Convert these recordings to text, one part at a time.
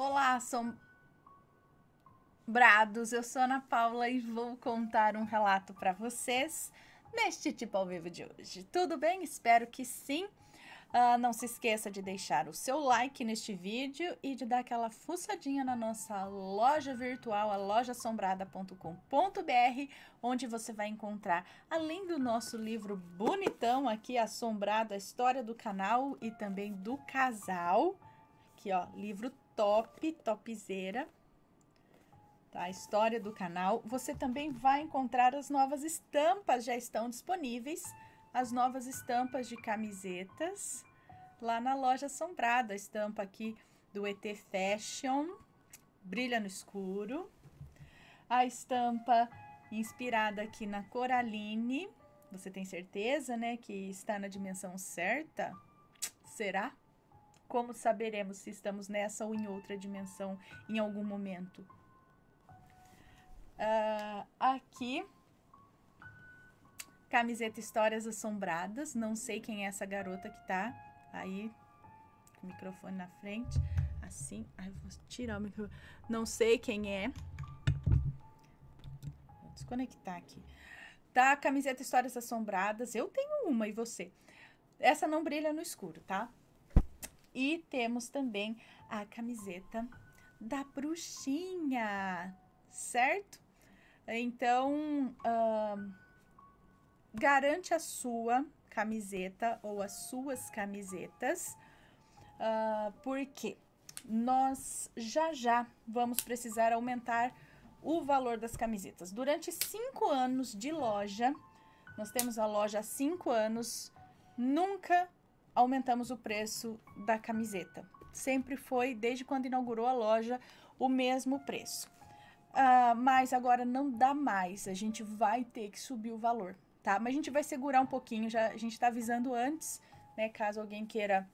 Olá, assombrados! Eu sou Ana Paula e vou contar um relato para vocês neste Tipo ao Vivo de hoje. Tudo bem? Espero que sim. Não se esqueça de deixar o seu like neste vídeo e de dar aquela fuçadinha na nossa loja virtual, a lojaassombrada.com.br, onde você vai encontrar, além do nosso livro bonitão aqui, Assombrado, a história do canal e também do casal. Aqui, ó, livro topzera, tá? A história do canal. Você também vai encontrar as novas estampas, já estão disponíveis. As novas estampas de camisetas lá na loja Assombrada. A estampa aqui do ET Fashion, brilha no escuro. A estampa inspirada aqui na Coraline. Você tem certeza, né, que está na dimensão certa? Será? Como saberemos se estamos nessa ou em outra dimensão em algum momento? Aqui, camiseta Histórias Assombradas. Não sei quem é essa garota que tá aí, com o microfone na frente. Assim, ai, vou tirar o microfone. Não sei quem é. Vou desconectar aqui. Tá, camiseta Histórias Assombradas. Eu tenho uma, e você? Essa não brilha no escuro, tá? E temos também a camiseta da bruxinha, certo? Então, garante a sua camiseta ou as suas camisetas, porque nós já vamos precisar aumentar o valor das camisetas. Durante 5 anos de loja, nós temos a loja há 5 anos, nunca aumentamos o preço da camiseta. Sempre foi, desde quando inaugurou a loja, o mesmo preço. Mas agora não dá mais, a gente vai ter que subir o valor, tá? Mas a gente vai segurar um pouquinho, a gente tá avisando antes, né? Caso alguém queira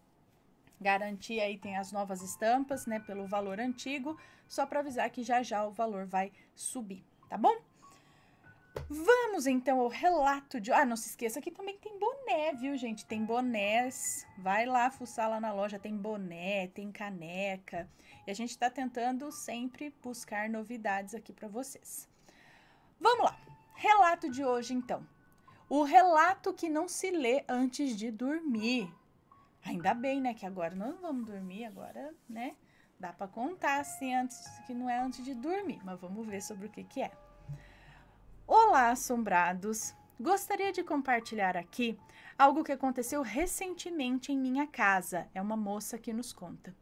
garantir, aí tem as novas estampas, né? Pelo valor antigo, só para avisar que já o valor vai subir, tá bom? Vamos então ao relato de... não se esqueça que também tem boné, viu, gente? Tem bonés. Vai lá fuçar lá na loja, tem boné, tem caneca. E a gente tá tentando sempre buscar novidades aqui para vocês. Vamos lá. Relato de hoje, então. O relato que não se lê antes de dormir. Ainda bem, né, que agora não vamos dormir, agora, né? Dá para contar assim antes, que não é antes de dormir, mas vamos ver sobre o que é. Olá, assombrados! Gostaria de compartilhar aqui algo que aconteceu recentemente em minha casa. É uma moça que nos conta.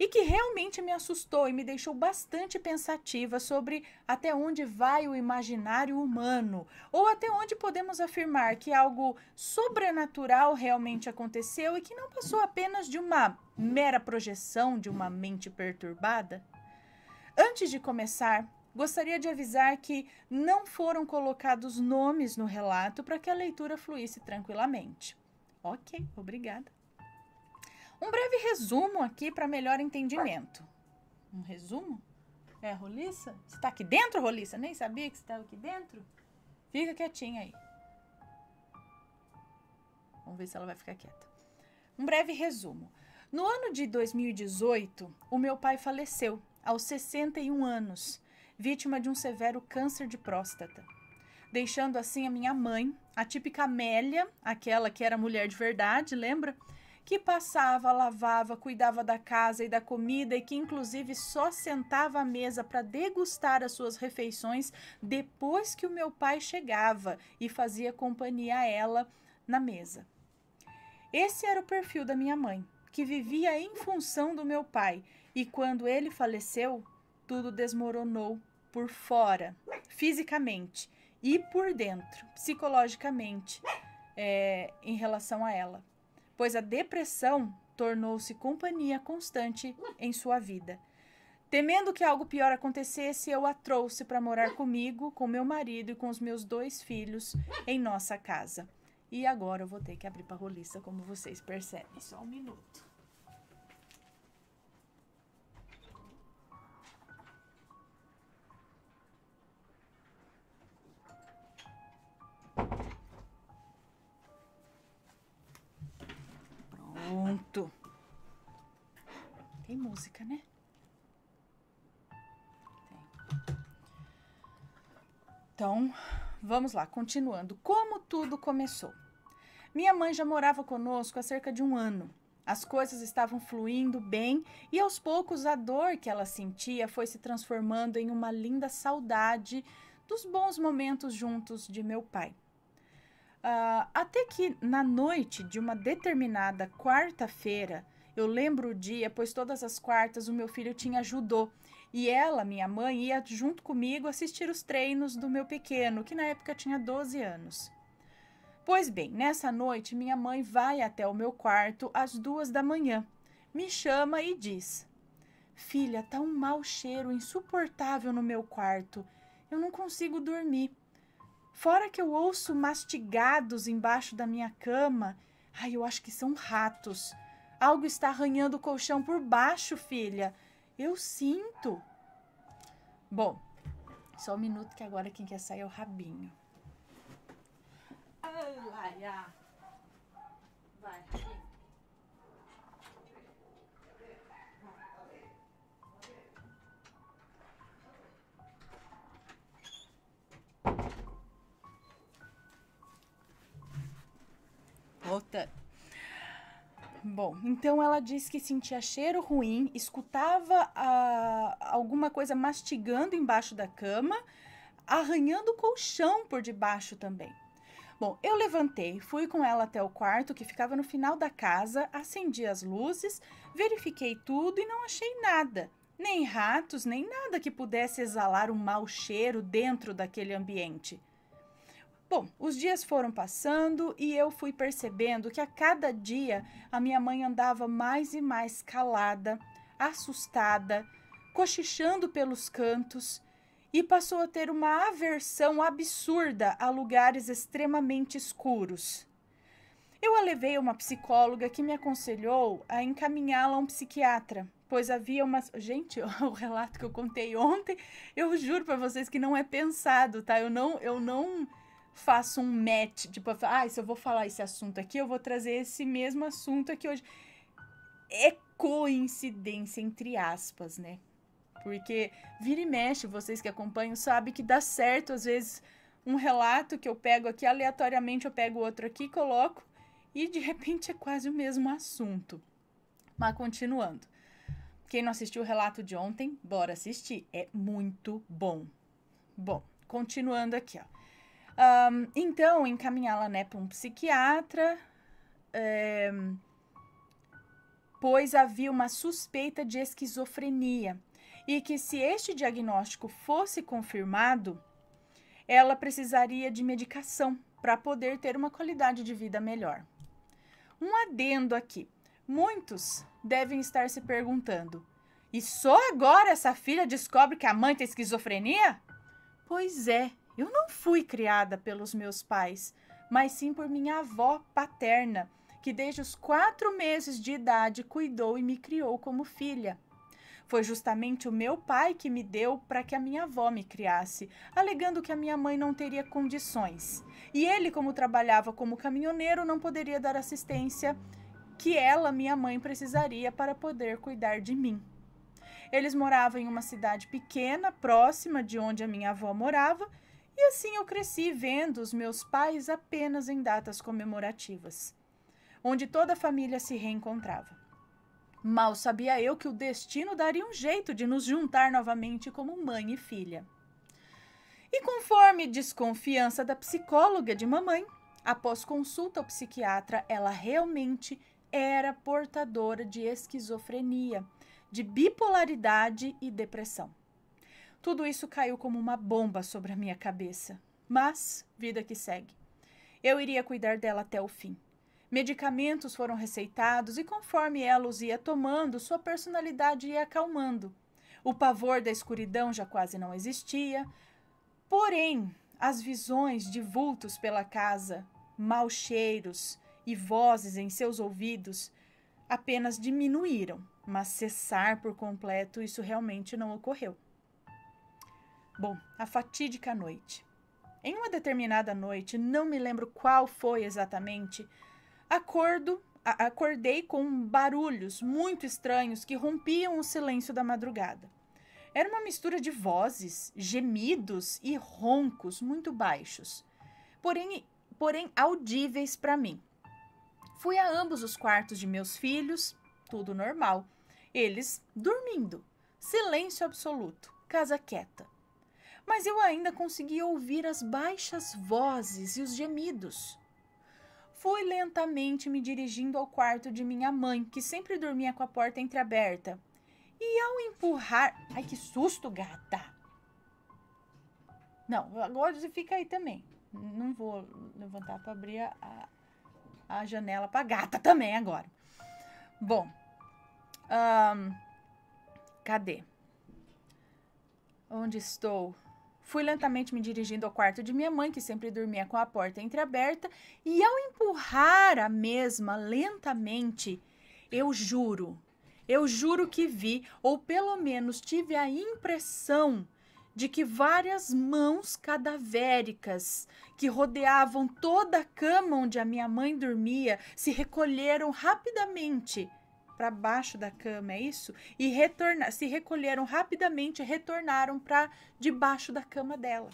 E que realmente me assustou e me deixou bastante pensativa sobre até onde vai o imaginário humano, ou até onde podemos afirmar que algo sobrenatural realmente aconteceu e que não passou apenas de uma mera projeção de uma mente perturbada. Antes de começar, gostaria de avisar que não foram colocados nomes no relato para que a leitura fluísse tranquilamente. Ok, obrigada. Um breve resumo aqui para melhor entendimento. Um resumo? É, Roliça? Você está aqui dentro, Roliça? Nem sabia que você estava aqui dentro? Fica quietinha aí. Vamos ver se ela vai ficar quieta. Um breve resumo. No ano de 2018, o meu pai faleceu aos 61 anos, vítima de um severo câncer de próstata, deixando assim a minha mãe, a típica Amélia, aquela que era mulher de verdade, lembra? Que passava, lavava, cuidava da casa e da comida e que inclusive só sentava à mesa para degustar as suas refeições depois que o meu pai chegava e fazia companhia a ela na mesa. Esse era o perfil da minha mãe, que vivia em função do meu pai, e quando ele faleceu, tudo desmoronou por fora, fisicamente, e por dentro, psicologicamente, em relação a ela, pois a depressão tornou-se companhia constante em sua vida. Temendo que algo pior acontecesse, eu a trouxe para morar comigo, com meu marido e com os meus 2 filhos em nossa casa. E agora eu vou ter que abrir para a Roliça, como vocês percebem. Só um minuto. Pronto. Tem música, né? Então, vamos lá, continuando. Como tudo começou? Minha mãe já morava conosco há cerca de 1 ano. As coisas estavam fluindo bem e aos poucos a dor que ela sentia foi se transformando em uma linda saudade dos bons momentos juntos de meu pai. Até que na noite de uma determinada quarta-feira, eu lembro o dia, pois todas as quartas o meu filho tinha judô e ela, minha mãe, ia junto comigo assistir os treinos do meu pequeno, que na época tinha 12 anos. Pois bem, nessa noite minha mãe vai até o meu quarto às 2 da manhã, me chama e diz: Filha, tá um mau cheiro insuportável no meu quarto, eu não consigo dormir. Fora que eu ouço mastigados embaixo da minha cama. Ai, eu acho que são ratos. Algo está arranhando o colchão por baixo, filha. Eu sinto. Bom, só um minuto que agora quem quer sair é o Rabinho. Ai, vai, Rabinho. Voltando. Bom, então ela disse que sentia cheiro ruim, escutava alguma coisa mastigando embaixo da cama, arranhando o colchão por debaixo também. Bom, eu levantei, fui com ela até o quarto que ficava no final da casa, acendi as luzes, verifiquei tudo e não achei nada. Nem ratos, nem nada que pudesse exalar um mau cheiro dentro daquele ambiente. Bom, os dias foram passando e eu fui percebendo que a cada dia a minha mãe andava mais e mais calada, assustada, cochichando pelos cantos e passou a ter uma aversão absurda a lugares extremamente escuros. Eu a levei a uma psicóloga que me aconselhou a encaminhá-la a um psiquiatra, pois havia uma... Gente, o relato que eu contei ontem, eu juro para vocês que não é pensado, tá? Eu não faço um match, tipo, se eu vou falar esse assunto aqui, eu vou trazer esse mesmo assunto aqui hoje. É coincidência, entre aspas, né? Porque vira e mexe, vocês que acompanham sabem que dá certo, às vezes, um relato que eu pego aqui, aleatoriamente eu pego outro aqui, coloco, e de repente é quase o mesmo assunto. Mas continuando. Quem não assistiu o relato de ontem, bora assistir. É muito bom. Bom, continuando aqui, ó. Então, encaminhá-la, né, para um psiquiatra, pois havia uma suspeita de esquizofrenia e que se este diagnóstico fosse confirmado, ela precisaria de medicação para poder ter uma qualidade de vida melhor. Um adendo aqui. Muitos devem estar se perguntando: e só agora essa filha descobre que a mãe tem esquizofrenia? Pois é. Eu não fui criada pelos meus pais, mas sim por minha avó paterna, que desde os 4 meses de idade cuidou e me criou como filha. Foi justamente o meu pai que me deu para que a minha avó me criasse, alegando que a minha mãe não teria condições. E ele, como trabalhava como caminhoneiro, não poderia dar assistência que ela, minha mãe, precisaria para poder cuidar de mim. Eles moravam em uma cidade pequena, próxima de onde a minha avó morava, e assim eu cresci vendo os meus pais apenas em datas comemorativas, onde toda a família se reencontrava. Mal sabia eu que o destino daria um jeito de nos juntar novamente como mãe e filha. E conforme desconfiança da psicóloga de mamãe, após consulta ao psiquiatra, ela realmente era portadora de esquizofrenia, de bipolaridade e depressão. Tudo isso caiu como uma bomba sobre a minha cabeça. Mas, vida que segue. Eu iria cuidar dela até o fim. Medicamentos foram receitados e conforme ela os ia tomando, sua personalidade ia acalmando. O pavor da escuridão já quase não existia. Porém, as visões de vultos pela casa, maus cheiros e vozes em seus ouvidos apenas diminuíram, mas cessar por completo isso realmente não ocorreu. Bom, a fatídica noite. Em uma determinada noite, não me lembro qual foi exatamente, acordei com barulhos muito estranhos que rompiam o silêncio da madrugada. Era uma mistura de vozes, gemidos e roncos muito baixos, porém audíveis para mim. Fui a ambos os quartos de meus filhos, tudo normal. Eles dormindo, silêncio absoluto, casa quieta. Mas eu ainda conseguia ouvir as baixas vozes e os gemidos. Fui lentamente me dirigindo ao quarto de minha mãe, que sempre dormia com a porta entreaberta. E ao empurrar... Ai, que susto, gata! Não, agora você fica aí também. Não vou levantar para abrir a janela para gata também agora. Bom, cadê? Onde estou? Fui lentamente me dirigindo ao quarto de minha mãe, que sempre dormia com a porta entreaberta, e ao empurrar a mesma lentamente, eu juro que vi, ou pelo menos tive a impressão de que várias mãos cadavéricas que rodeavam toda a cama onde a minha mãe dormia se recolheram rapidamente para baixo da cama, é isso? E se recolheram rapidamente e retornaram para debaixo da cama dela.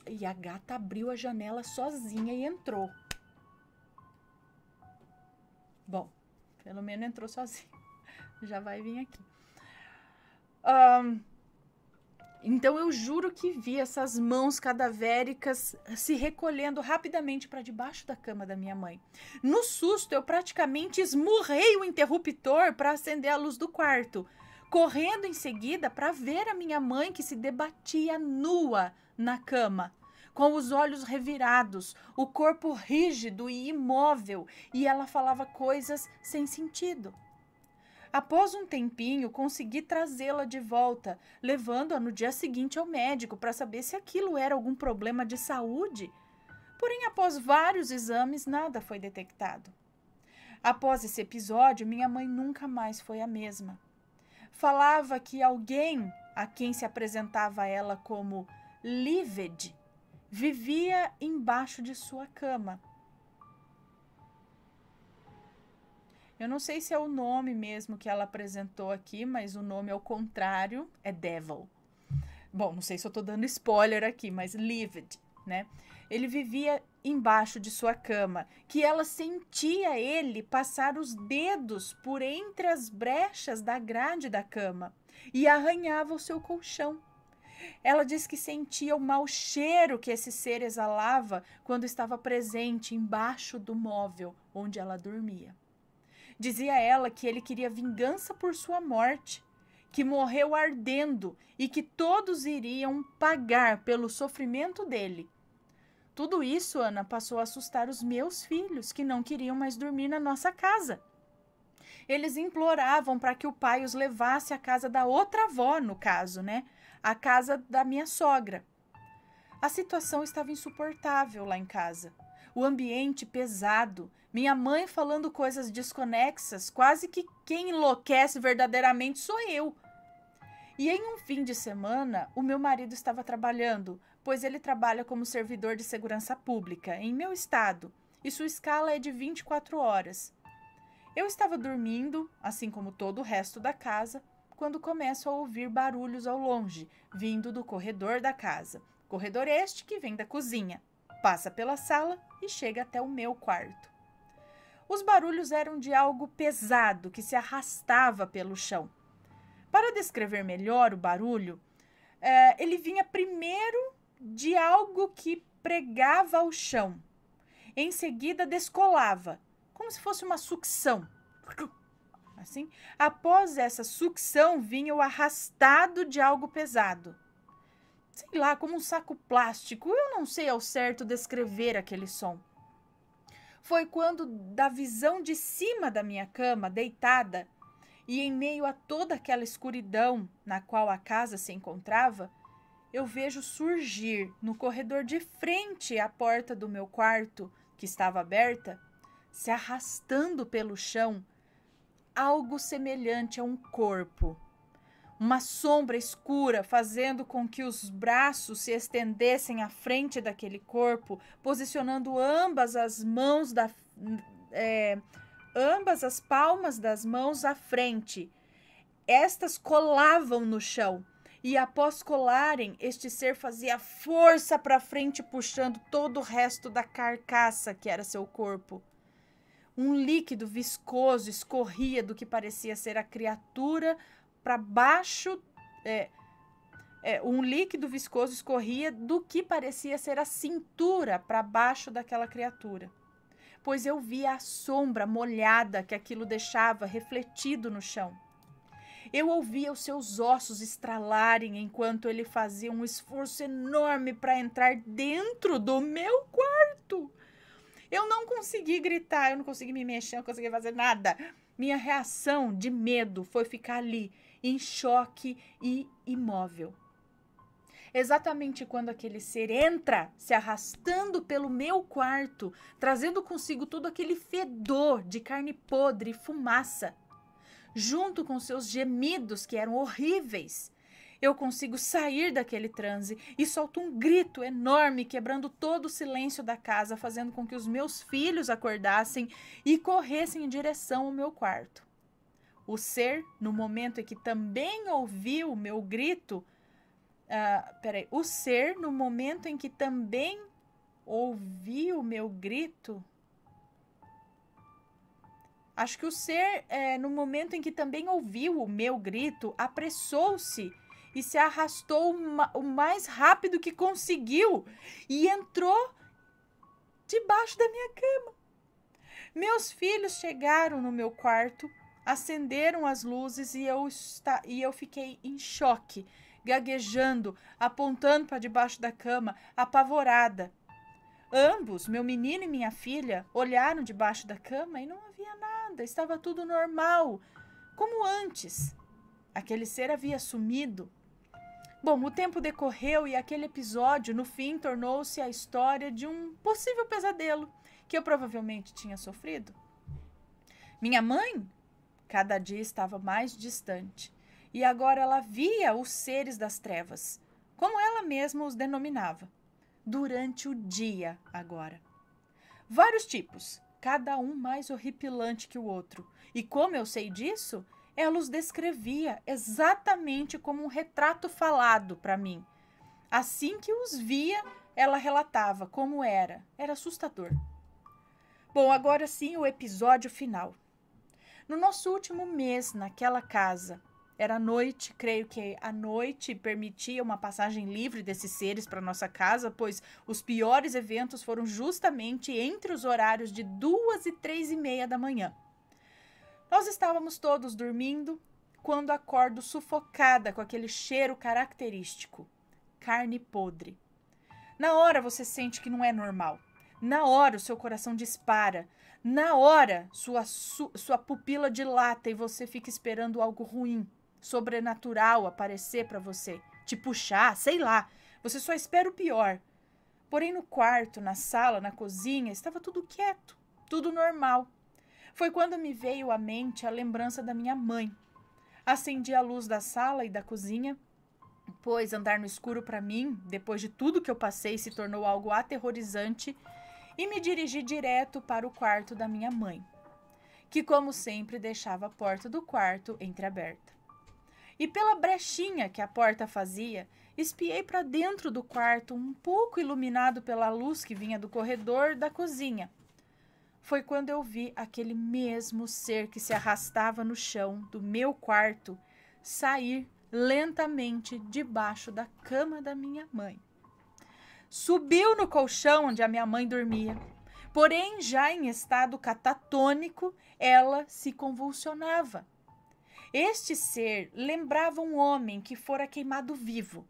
E a gata abriu a janela sozinha e entrou. Bom, pelo menos entrou sozinha. Já vai vir aqui. Então eu juro que vi essas mãos cadavéricas se recolhendo rapidamente para debaixo da cama da minha mãe. No susto, eu praticamente esmurrei o interruptor para acender a luz do quarto, correndo em seguida para ver a minha mãe, que se debatia nua na cama, com os olhos revirados, o corpo rígido e imóvel, e ela falava coisas sem sentido. Após um tempinho, consegui trazê-la de volta, levando-a no dia seguinte ao médico para saber se aquilo era algum problema de saúde. Porém, após vários exames, nada foi detectado. Após esse episódio, minha mãe nunca mais foi a mesma. Falava que alguém, a quem se apresentava ela como Lived, vivia embaixo de sua cama. Eu não sei se é o nome mesmo que ela apresentou aqui, mas o nome ao contrário é Devil. Bom, não sei se eu tô dando spoiler aqui, mas Lived, né? Ele vivia embaixo de sua cama, que ela sentia ele passar os dedos por entre as brechas da grade da cama e arranhava o seu colchão. Ela diz que sentia o mau cheiro que esse ser exalava quando estava presente embaixo do móvel onde ela dormia. Dizia ela que ele queria vingança por sua morte, que morreu ardendo e que todos iriam pagar pelo sofrimento dele. Tudo isso, Ana, passou a assustar os meus filhos, que não queriam mais dormir na nossa casa. Eles imploravam para que o pai os levasse à casa da outra avó, no caso, né? A casa da minha sogra. A situação estava insuportável lá em casa. O ambiente pesado, minha mãe falando coisas desconexas, quase que quem enlouquece verdadeiramente sou eu. E em um fim de semana, o meu marido estava trabalhando, pois ele trabalha como servidor de segurança pública em meu estado, e sua escala é de 24 horas. Eu estava dormindo, assim como todo o resto da casa, quando começo a ouvir barulhos ao longe, vindo do corredor da casa. Corredor este que vem da cozinha, passa pela sala e chega até o meu quarto. Os barulhos eram de algo pesado que se arrastava pelo chão. Para descrever melhor o barulho, ele vinha primeiro de algo que pregava ao chão. Em seguida, descolava, como se fosse uma sucção. Assim, após essa sucção, vinha o arrastado de algo pesado. Sei lá, como um saco plástico. Eu não sei ao certo descrever aquele som. Foi quando, da visão de cima da minha cama, deitada, e em meio a toda aquela escuridão na qual a casa se encontrava, eu vejo surgir no corredor de frente à porta do meu quarto, que estava aberta, se arrastando pelo chão, algo semelhante a um corpo. Uma sombra escura fazendo com que os braços se estendessem à frente daquele corpo, posicionando ambas as palmas das mãos à frente. estas colavam no chão. E após colarem, este ser fazia força para frente, puxando todo o resto da carcaça que era seu corpo. Um líquido viscoso escorria do que parecia ser a criatura para baixo. Um líquido viscoso escorria do que parecia ser a cintura para baixo daquela criatura. Pois eu via a sombra molhada que aquilo deixava refletido no chão. Eu ouvia os seus ossos estralarem enquanto ele fazia um esforço enorme para entrar dentro do meu quarto. Eu não consegui gritar, eu não consegui me mexer, eu não consegui fazer nada. Minha reação de medo foi ficar ali, em choque e imóvel. Exatamente quando aquele ser entra, se arrastando pelo meu quarto, trazendo consigo todo aquele fedor de carne podre e fumaça, junto com seus gemidos que eram horríveis, eu consigo sair daquele transe e solto um grito enorme, quebrando todo o silêncio da casa, fazendo com que os meus filhos acordassem e corressem em direção ao meu quarto. O ser, no momento em que também ouviu o meu grito, o ser, no momento em que também ouviu o meu grito, acho que o ser, no momento em que também ouviu o meu grito, apressou-se e se arrastou o mais rápido que conseguiu e entrou debaixo da minha cama. Meus filhos chegaram no meu quarto, acenderam as luzes e eu fiquei em choque, gaguejando, apontando para debaixo da cama, apavorada. Ambos, meu menino e minha filha, olharam debaixo da cama e não havia nada, estava tudo normal, como antes. Aquele ser havia sumido. Bom, o tempo decorreu e aquele episódio, no fim, tornou-se a história de um possível pesadelo que eu provavelmente tinha sofrido. Minha mãe, cada dia estava mais distante, e agora ela via os seres das trevas, como ela mesma os denominava. Durante o dia agora. Vários tipos, cada um mais horripilante que o outro. E como eu sei disso, ela os descrevia exatamente como um retrato falado para mim. Assim que os via, ela relatava como era. Era assustador. Bom, agora sim o episódio final. No nosso último mês naquela casa, era noite, creio que a noite permitia uma passagem livre desses seres para nossa casa, pois os piores eventos foram justamente entre os horários de 2 e 3:30 da manhã. Nós estávamos todos dormindo quando acordo sufocada com aquele cheiro característico, carne podre. Na hora você sente que não é normal. Na hora o seu coração dispara. Na hora sua pupila dilata e você fica esperando algo ruim, sobrenatural aparecer para você, te puxar, sei lá. Você só espera o pior. Porém, no quarto, na sala, na cozinha, estava tudo quieto, tudo normal. Foi quando me veio à mente a lembrança da minha mãe. Acendi a luz da sala e da cozinha, pois andar no escuro para mim, depois de tudo que eu passei, se tornou algo aterrorizante, e me dirigi direto para o quarto da minha mãe, que, como sempre, deixava a porta do quarto entreaberta. E pela brechinha que a porta fazia, espiei para dentro do quarto, um pouco iluminado pela luz que vinha do corredor da cozinha. Foi quando eu vi aquele mesmo ser que se arrastava no chão do meu quarto sair lentamente debaixo da cama da minha mãe. Subiu no colchão onde a minha mãe dormia. Porém, já em estado catatônico, ela se convulsionava. Este ser lembrava um homem que fora queimado vivo,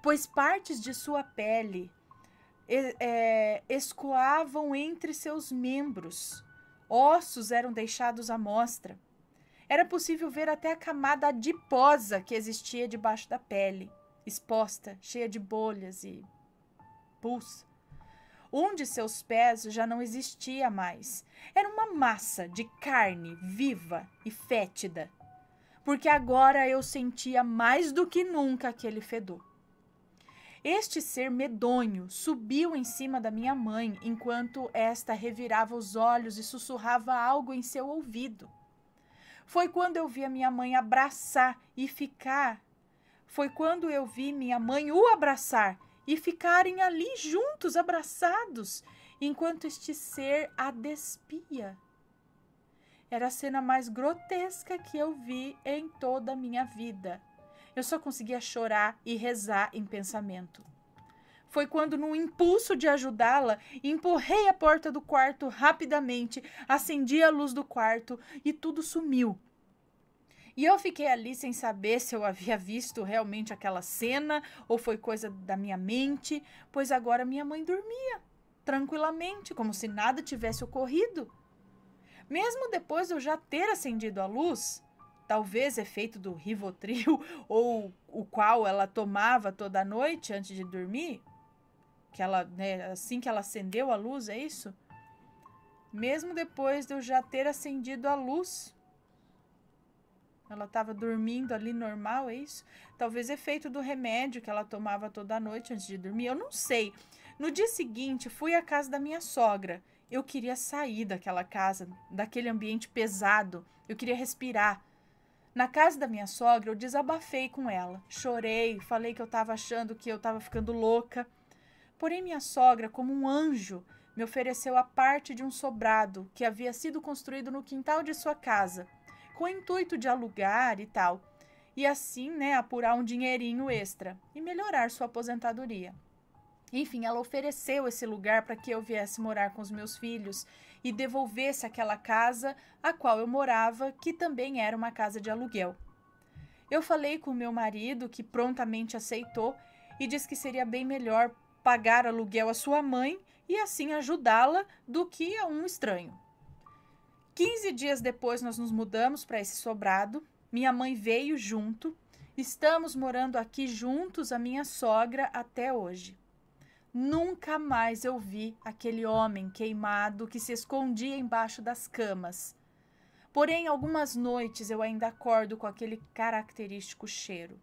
pois partes de sua pele escoavam entre seus membros. Ossos eram deixados à mostra. Era possível ver até a camada adiposa que existia debaixo da pele, exposta, cheia de bolhas e pus. Um de seus pés já não existia mais. Era uma massa de carne viva e fétida, porque agora eu sentia mais do que nunca aquele fedor. Este ser medonho subiu em cima da minha mãe enquanto esta revirava os olhos e sussurrava algo em seu ouvido. Foi quando eu vi a minha mãe abraçar e ficar. Foi quando eu vi minha mãe o abraçar e ficarem ali juntos, abraçados, enquanto este ser a despia. Era a cena mais grotesca que eu vi em toda a minha vida. Eu só conseguia chorar e rezar em pensamento. Foi quando, num impulso de ajudá-la, empurrei a porta do quarto rapidamente, acendi a luz do quarto e tudo sumiu. E eu fiquei ali sem saber se eu havia visto realmente aquela cena ou foi coisa da minha mente, pois agora minha mãe dormia tranquilamente, como se nada tivesse ocorrido. Mesmo depois de eu já ter acendido a luz, talvez efeito do Rivotril ou o qual ela tomava toda noite antes de dormir, que ela, né, assim que ela acendeu a luz, é isso? Mesmo depois de eu já ter acendido a luz, ela estava dormindo ali normal, é isso? Talvez efeito do remédio que ela tomava toda noite antes de dormir, eu não sei. No dia seguinte, fui à casa da minha sogra. Eu queria sair daquela casa, daquele ambiente pesado. Eu queria respirar. Na casa da minha sogra, eu desabafei com ela. Chorei, falei que eu estava achando que eu estava ficando louca. Porém, minha sogra, como um anjo, me ofereceu a parte de um sobrado que havia sido construído no quintal de sua casa, com o intuito de alugar e tal, e assim, né, apurar um dinheirinho extra e melhorar sua aposentadoria. Enfim, ela ofereceu esse lugar para que eu viesse morar com os meus filhos e devolvesse aquela casa a qual eu morava, que também era uma casa de aluguel. Eu falei com o meu marido, que prontamente aceitou e disse que seria bem melhor pagar aluguel à sua mãe e assim ajudá-la do que a um estranho. 15 dias depois nós nos mudamos para esse sobrado, minha mãe veio junto, estamos morando aqui juntos, a minha sogra, até hoje. Nunca mais eu vi aquele homem queimado que se escondia embaixo das camas. Porém, algumas noites eu ainda acordo com aquele característico cheiro.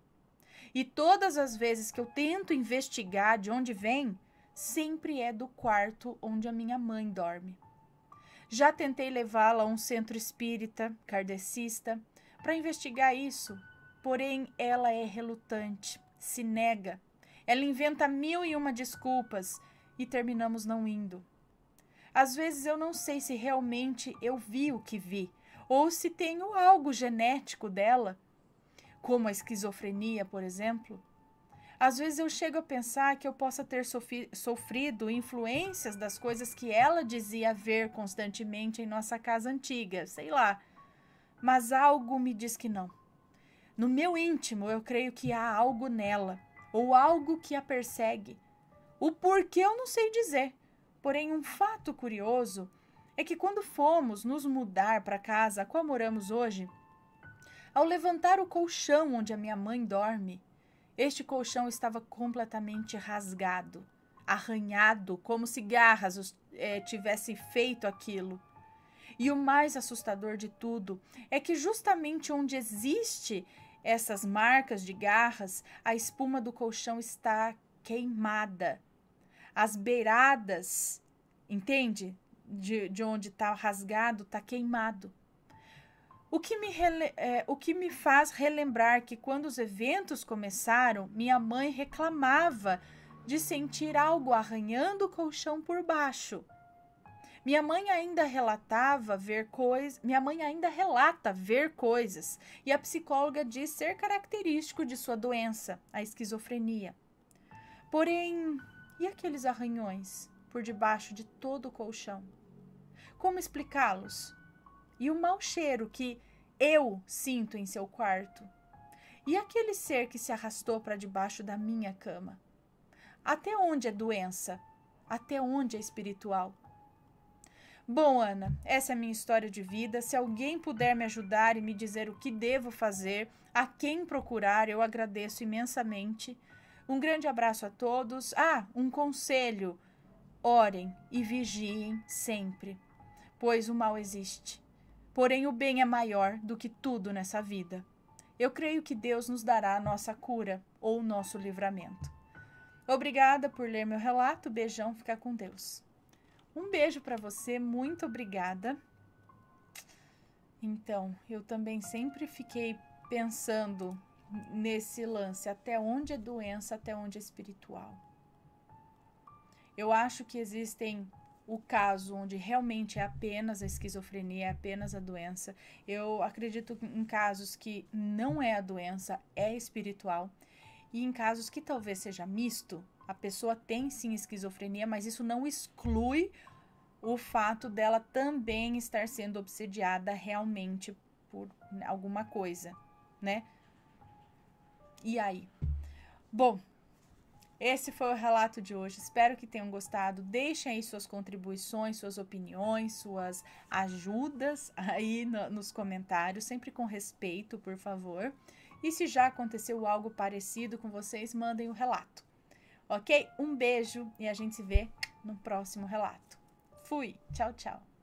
E todas as vezes que eu tento investigar de onde vem, sempre é do quarto onde a minha mãe dorme. Já tentei levá-la a um centro espírita, kardecista, para investigar isso, porém ela é relutante, se nega. Ela inventa 1001 desculpas e terminamos não indo. Às vezes eu não sei se realmente eu vi o que vi, ou se tenho algo genético dela, como a esquizofrenia, por exemplo. Às vezes eu chego a pensar que eu possa ter sofrido influências das coisas que ela dizia ver constantemente em nossa casa antiga, sei lá. Mas algo me diz que não. No meu íntimo, eu creio que há algo nela, ou algo que a persegue. O porquê eu não sei dizer. Porém, um fato curioso é que quando fomos nos mudar para a casa a qual moramos hoje, ao levantar o colchão onde a minha mãe dorme, este colchão estava completamente rasgado, arranhado, como se garras tivessem feito aquilo. E o mais assustador de tudo é que justamente onde existe essas marcas de garras, a espuma do colchão está queimada. As beiradas, entende? De onde está rasgado, está queimado. O que me faz relembrar que quando os eventos começaram, minha mãe reclamava de sentir algo arranhando o colchão por baixo. Minha mãe ainda relata ver coisas, e a psicóloga diz ser característico de sua doença, a esquizofrenia. Porém, e aqueles arranhões por debaixo de todo o colchão? Como explicá-los? E o mau cheiro que eu sinto em seu quarto? E aquele ser que se arrastou para debaixo da minha cama? Até onde é doença? Até onde é espiritual? Bom, Ana, essa é a minha história de vida. Se alguém puder me ajudar e me dizer o que devo fazer, a quem procurar, eu agradeço imensamente. Um grande abraço a todos. Um conselho: orem e vigiem sempre, pois o mal existe. Porém, o bem é maior do que tudo nessa vida. Eu creio que Deus nos dará a nossa cura ou o nosso livramento. Obrigada por ler meu relato. Beijão, fica com Deus. Um beijo para você, muito obrigada. Então, eu também sempre fiquei pensando nesse lance, até onde é doença, até onde é espiritual. Eu acho que existem o caso onde realmente é apenas a esquizofrenia, é apenas a doença. Eu acredito em casos que não é a doença, é espiritual. E em casos que talvez seja misto, a pessoa tem sim esquizofrenia, mas isso não exclui o fato dela também estar sendo obsediada realmente por alguma coisa, né? E aí? Bom, esse foi o relato de hoje. Espero que tenham gostado. Deixem aí suas contribuições, suas opiniões, suas ajudas aí nos comentários, sempre com respeito, por favor. E se já aconteceu algo parecido com vocês, mandem o relato. Ok? Um beijo e a gente se vê no próximo relato. Fui! Tchau, tchau!